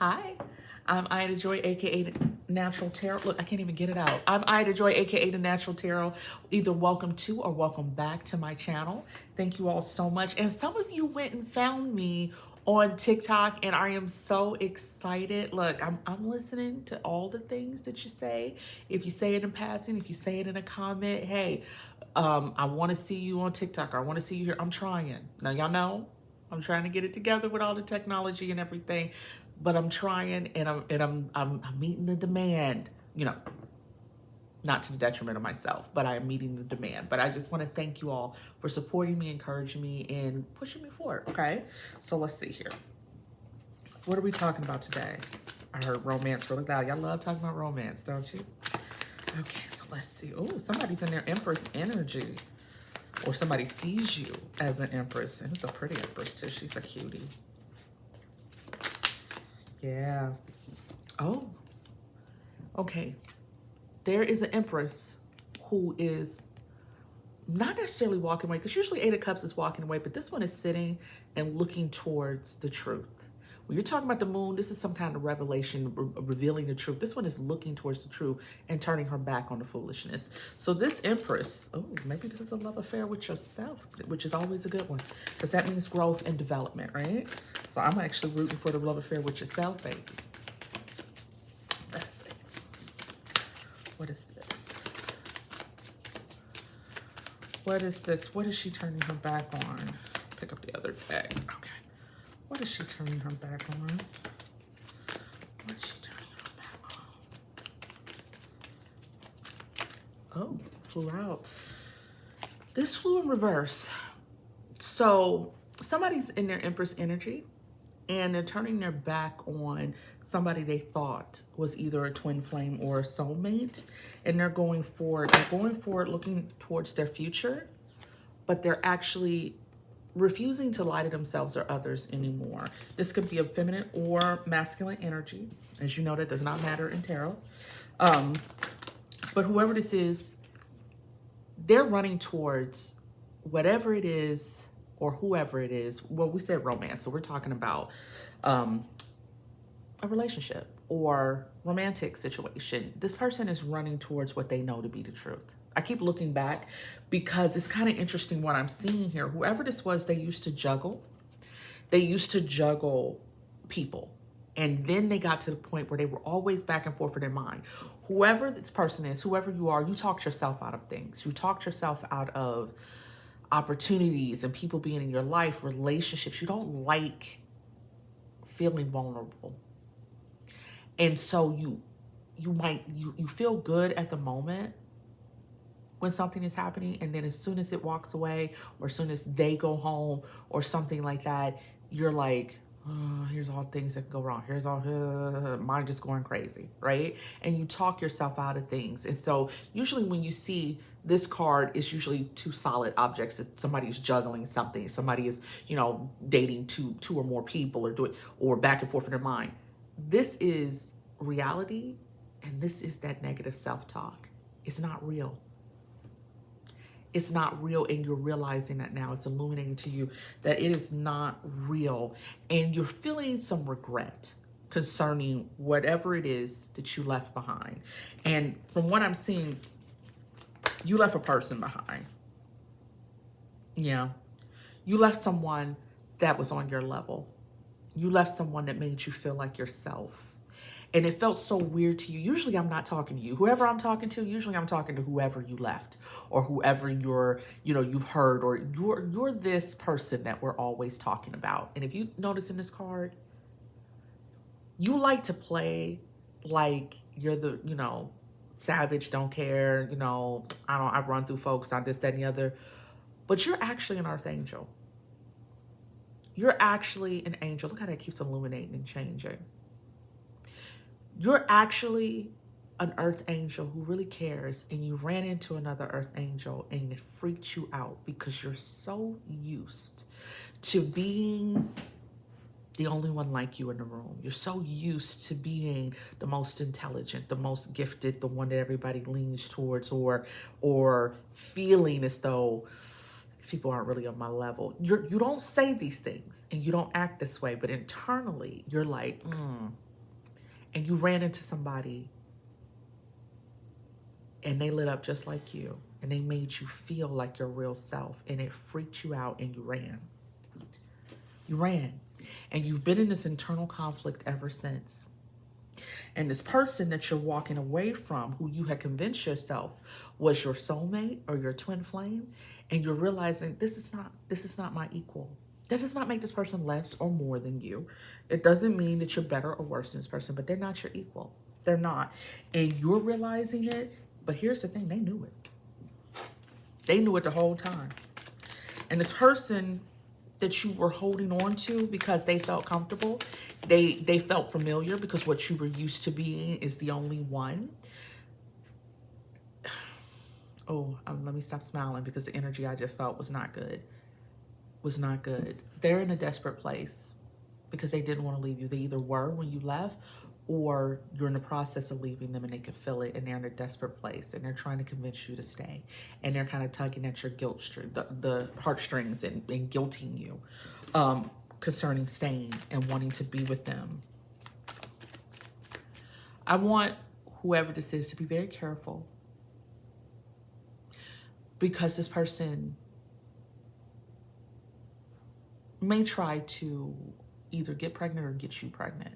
Hi, I'm Ida Joy, aka Natural Tarot. Look, I can't even get it out. I'm Ida Joy, aka the Natural Tarot. Either welcome to or welcome back to my channel. Thank you all so much. And some of you went and found me on TikTok, and I am so excited. Look, I'm listening to all the things that you say. If you say it in passing, if you say it in a comment, hey, I want to see you on TikTok, or I want to see you here. I'm trying. Now, y'all know I'm trying to get it together with all the technology and everything, but I'm trying, and I'm meeting the demand. You know, not to the detriment of myself, but I am meeting the demand. But I just want to thank you all for supporting me, encouraging me, and pushing me forward. Okay, so let's see here. What are we talking about today? I heard romance really loud. Y'all love talking about romance, don't you? Okay, so let's see. Oh, somebody's in their Empress energy. Or somebody sees you as an Empress. And it's a pretty Empress, too. She's a cutie. Yeah. Oh. Okay. There is an Empress who is not necessarily walking away, because usually Eight of Cups is walking away, but this one is sitting and looking towards the truth. When you're talking about the moon, this is some kind of revelation, revealing the truth. This one is looking towards the truth and turning her back on the foolishness. So this Empress, oh, maybe this is a love affair with yourself, which is always a good one, because that means growth and development, right? So I'm actually rooting for the love affair with yourself, baby. Let's see. What is this? What is this? What is she turning her back on? Pick up the other deck. Okay. What is she turning her back on? What is she turning her back on? Oh, flew out. This flew in reverse. So somebody's in their Empress energy, and they're turning their back on somebody they thought was either a twin flame or a soulmate, and they're going forward. They're going forward looking towards their future, but they're actually refusing to lie to themselves or others anymore. This could be a feminine or masculine energy. As you know, that does not matter in tarot. But whoever this is, they're running towards whatever it is or whoever it is. Well, we said romance, so we're talking about a relationship or romantic situation. This person is running towards what they know to be the truth. I keep looking back because it's kind of interesting what I'm seeing here. Whoever this was, they used to juggle. They used to juggle people. And then they got to the point where they were always back and forth in their mind. Whoever this person is, whoever you are, you talked yourself out of things. You talked yourself out of opportunities and people being in your life, relationships. You don't like feeling vulnerable. And so you feel good at the moment when something is happening, and then as soon as it walks away, or as soon as they go home or something like that, you're like, oh, here's all things that can go wrong. Here's all, mine just going crazy, right? And you talk yourself out of things. And so usually when you see this card, it's usually two solid objects. Somebody is juggling something. Somebody is, you know, dating two or more people, or back and forth in their mind. This is reality, and this is that negative self-talk. It's not real. It's not real, and you're realizing that now. It's illuminating to you that it is not real, and you're feeling some regret concerning whatever it is that you left behind. And from what I'm seeing, you left a person behind. Yeah. You left someone that was on your level. You left someone that made you feel like yourself. And it felt so weird to you. Usually I'm not talking to you. Whoever I'm talking to, usually I'm talking to whoever you left, or whoever you've heard, or you're this person that we're always talking about. And if you notice in this card, you like to play like you're the, savage, don't care, I run through folks, I this, that, and the other. But you're actually an earth angel. You're actually an angel. Look how that keeps illuminating and changing. You're actually an earth angel who really cares, and you ran into another earth angel and it freaked you out because you're so used to being the only one like you in the room. You're so used to being the most intelligent, the most gifted, the one that everybody leans towards, or feeling as though these people aren't really on my level. You don't say these things and you don't act this way, but internally you're like, and you ran into somebody and they lit up just like you and they made you feel like your real self and it freaked you out and you ran. You ran. And you've been in this internal conflict ever since. And this person that you're walking away from, who you had convinced yourself was your soulmate or your twin flame, and you're realizing this is not my equal. That does not make this person less or more than you. It doesn't mean that you're better or worse than this person, but they're not your equal. They're not. And you're realizing it, but here's the thing, they knew it. They knew it the whole time. And this person that you were holding on to because they felt comfortable, they felt familiar because what you were used to being is the only one. Oh, let me stop smiling because the energy I just felt was not good. Was not good. They're in a desperate place because they didn't want to leave you. They either were when you left, or you're in the process of leaving them and they can feel it and they're in a desperate place and they're trying to convince you to stay. And they're kind of tugging at your guilt string, the heartstrings and guilting you concerning staying and wanting to be with them. I want whoever this is to be very careful because this person may try to either get pregnant or get you pregnant.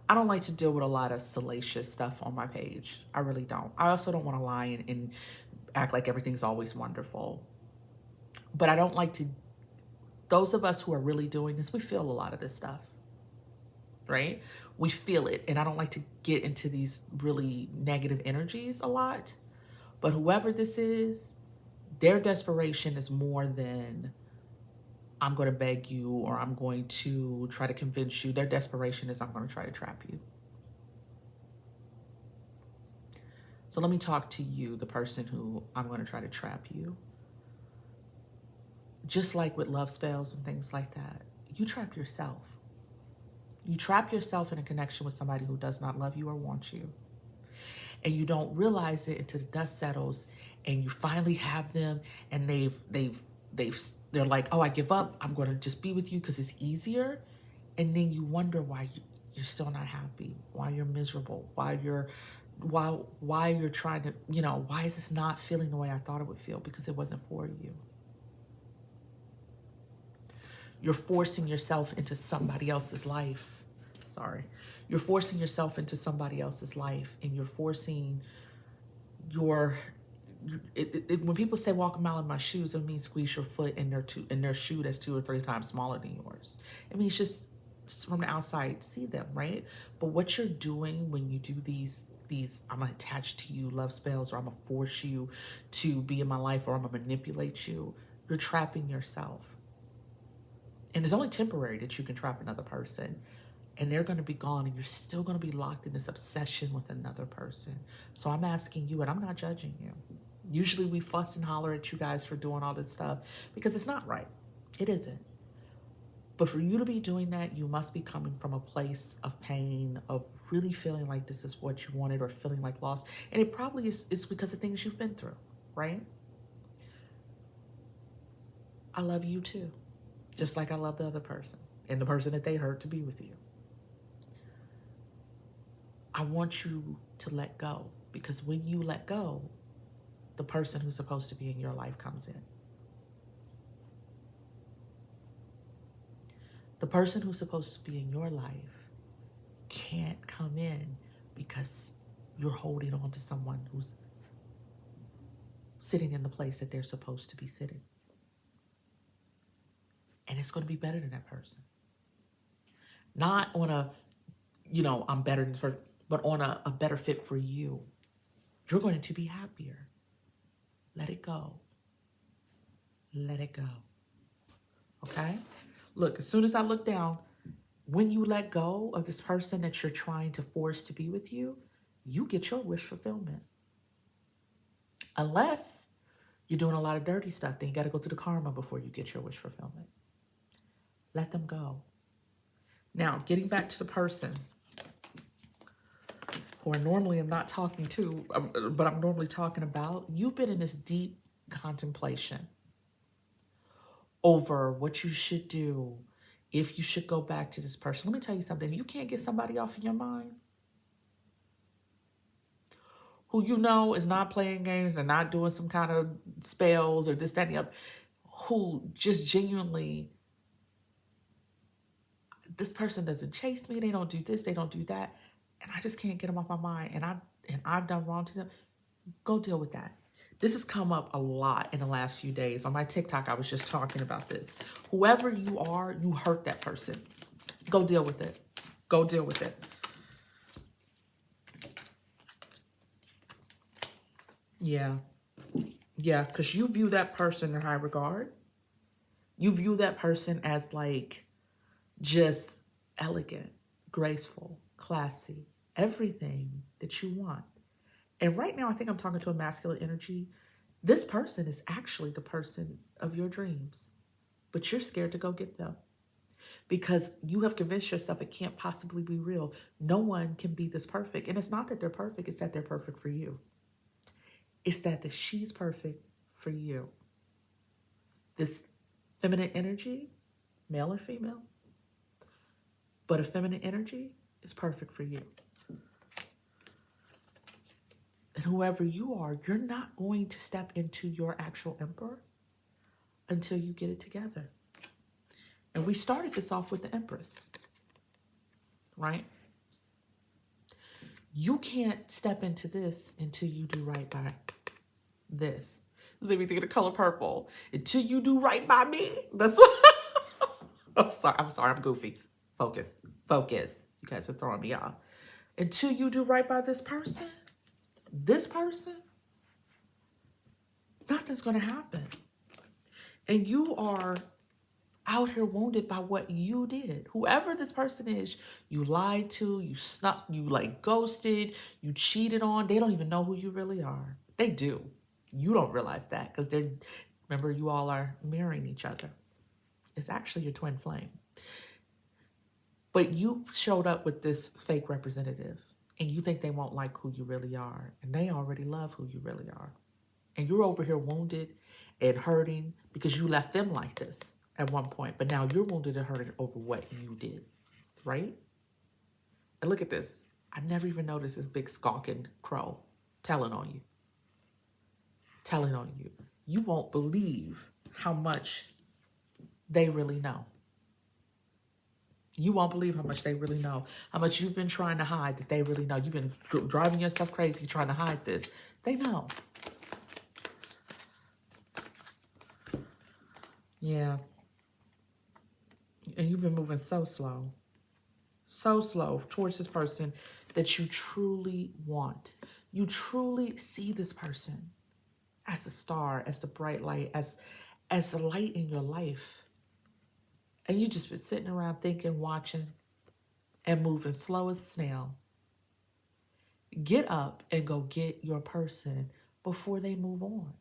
I don't like to deal with a lot of salacious stuff on my page. I really don't. I also don't want to lie and act like everything's always wonderful. But I don't like to, those of us who are really doing this, we feel a lot of this stuff, right? We feel it. And I don't like to get into these really negative energies a lot. But whoever this is, their desperation is more than I'm going to beg you or I'm going to try to convince you. Their desperation is I'm going to try to trap you. So let me talk to you, the person who I'm going to try to trap you. Just like with love spells and things like that, you trap yourself. You trap yourself in a connection with somebody who does not love you or want you. And you don't realize it until the dust settles and you finally have them and they're like, oh, I give up. I'm going to just be with you because it's easier. And then you wonder why you're still not happy, why you're miserable, why you're trying to, why is this not feeling the way I thought it would feel? Because it wasn't for you. You're forcing yourself into somebody else's life. Sorry. You're forcing yourself into somebody else's life and you're forcing when people say walk a mile in my shoes, it means squeeze your foot in their shoe that's 2 or 3 times smaller than yours. I mean, it's just from the outside, see them, right? But what you're doing when you do these I'm gonna attach to you love spells, or I'm gonna force you to be in my life, or I'm gonna manipulate you, you're trapping yourself. And it's only temporary that you can trap another person. And they're going to be gone and you're still going to be locked in this obsession with another person. So I'm asking you, and I'm not judging you. Usually we fuss and holler at you guys for doing all this stuff because it's not right. It isn't. But for you to be doing that, you must be coming from a place of pain, of really feeling like this is what you wanted or feeling like loss. And it probably is because of things you've been through, right? I love you too, just like I love the other person and the person that they hurt to be with you. I want you to let go, because when you let go, the person who's supposed to be in your life comes in. The person who's supposed to be in your life can't come in because you're holding on to someone who's sitting in the place that they're supposed to be sitting. And it's going to be better than that person. Not on a, I'm better than this person, but on a better fit for you. You're going to be happier. Let it go. Let it go. Okay? Look, as soon as I look down, when you let go of this person that you're trying to force to be with you, you get your wish fulfillment. Unless you're doing a lot of dirty stuff, then you got to go through the karma before you get your wish fulfillment. Let them go. Now, getting back to the person who I normally am not talking to, but I'm normally talking about, you've been in this deep contemplation over what you should do if you should go back to this person. Let me tell you something. You can't get somebody off of your mind who you know is not playing games and not doing some kind of spells or this, that, and the other, who just genuinely, this person doesn't chase me, they don't do this, they don't do that, and I just can't get them off my mind, and I've done wrong to them. Go deal with that. This has come up a lot in the last few days. On my TikTok, I was just talking about this. Whoever you are, you hurt that person. Go deal with it. Go deal with it. Yeah. Yeah, because you view that person in high regard. You view that person as like just elegant, graceful, classy, everything that you want. And right now, I think I'm talking to a masculine energy. This person is actually the person of your dreams, but you're scared to go get them because you have convinced yourself it can't possibly be real. No one can be this perfect. And it's not that they're perfect, it's that they're perfect for you. It's that she's perfect for you. This feminine energy, male or female, but a feminine energy is perfect for you. And whoever you are, you're not going to step into your actual emperor until you get it together. And we started this off with the Empress, right? You can't step into this until you do right by this. This made me think of the color purple. Until you do right by me. That's what. I'm sorry. I'm goofy. Focus. You guys are throwing me off. Until you do right by this person, nothing's going to happen. And you are out here wounded by what you did. Whoever this person is, you lied to, you snuck, you like ghosted, you cheated on. They don't even know who you really are. They do. You don't realize that because remember, you all are mirroring each other. It's actually your twin flame. But you showed up with this fake representative and you think they won't like who you really are. And they already love who you really are. And you're over here wounded and hurting because you left them like this at one point. But now you're wounded and hurting over what you did, right? And look at this. I never even noticed this big skulking crow telling on you. You won't believe how much they really know. You won't believe how much they really know. How much you've been trying to hide that they really know. You've been driving yourself crazy trying to hide this. They know. Yeah. And you've been moving so slow towards this person that you truly want. You truly see this person as a star, as the bright light, as the light in your life. And you just been sitting around thinking, watching, and moving slow as a snail. Get up and go get your person before they move on.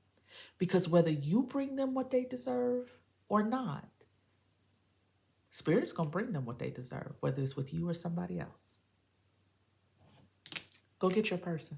Because whether you bring them what they deserve or not, Spirit's going to bring them what they deserve, whether it's with you or somebody else. Go get your person.